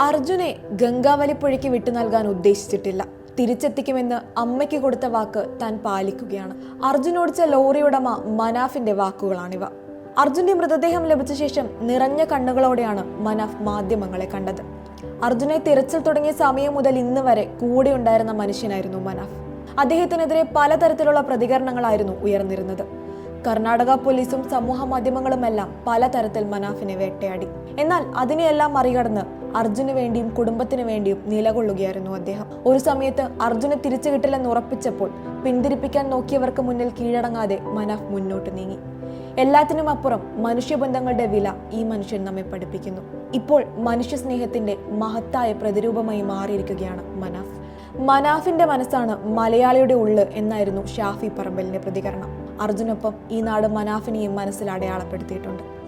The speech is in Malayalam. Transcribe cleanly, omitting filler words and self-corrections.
അർജുനെ ഗംഗാവലിപ്പുഴയ്ക്ക് വിട്ടു നൽകാൻ ഉദ്ദേശിച്ചിട്ടില്ല. തിരിച്ചെത്തിക്കുമെന്ന് അമ്മയ്ക്ക് കൊടുത്ത വാക്ക് താൻ പാലിക്കുകയാണ്. അർജുൻ ഓടിച്ച ലോറി ഉടമ മനാഫിന്റെ വാക്കുകളാണിവ. അർജുന്റെ മൃതദേഹം ലഭിച്ച ശേഷം നിറഞ്ഞ കണ്ണുകളോടെയാണ് മനാഫ് മാധ്യമങ്ങളെ കണ്ടത്. അർജുനെ തിരച്ചിൽ തുടങ്ങിയ സമയം മുതൽ ഇന്ന് വരെ കൂടെ ഉണ്ടായിരുന്ന മനുഷ്യനായിരുന്നു മനാഫ്. അദ്ദേഹത്തിനെതിരെ പലതരത്തിലുള്ള പ്രതികരണങ്ങളായിരുന്നു ഉയർന്നിരുന്നത്. കർണാടക പോലീസും സമൂഹ മാധ്യമങ്ങളുമെല്ലാം പലതരത്തിൽ മനാഫിനെ വേട്ടയാടി. എന്നാൽ അതിനെയെല്ലാം മറികടന്ന് അർജുന് വേണ്ടിയും കുടുംബത്തിന് വേണ്ടിയും നിലകൊള്ളുകയായിരുന്നു അദ്ദേഹം. ഒരു സമയത്ത് അർജുനെ തിരിച്ചു കിട്ടില്ലെന്ന് ഉറപ്പിച്ചപ്പോൾ പിന്തിരിപ്പിക്കാൻ നോക്കിയവർക്ക് മുന്നിൽ കീഴടങ്ങാതെ മനാഫ് മുന്നോട്ട് നീങ്ങി. എല്ലാത്തിനും അപ്പുറം മനുഷ്യബന്ധങ്ങളുടെ വില ഈ മനുഷ്യൻ നമ്മെ പഠിപ്പിക്കുന്നു. ഇപ്പോൾ മനുഷ്യ സ്നേഹത്തിന്റെ മഹത്തായ പ്രതിരൂപമായി മാറിയിരിക്കുകയാണ് മനാഫ്. മനാഫിന്റെ മനസ്സാണ് മലയാളിയുടെ ഉള്ള് എന്നായിരുന്നു ഷാഫി പറമ്പലിന്റെ പ്രതികരണം. അർജുനൊപ്പം ഈ നാട് മനാഫിനെയും മനസ്സിൽ അടയാളപ്പെടുത്തിയിട്ടുണ്ട്.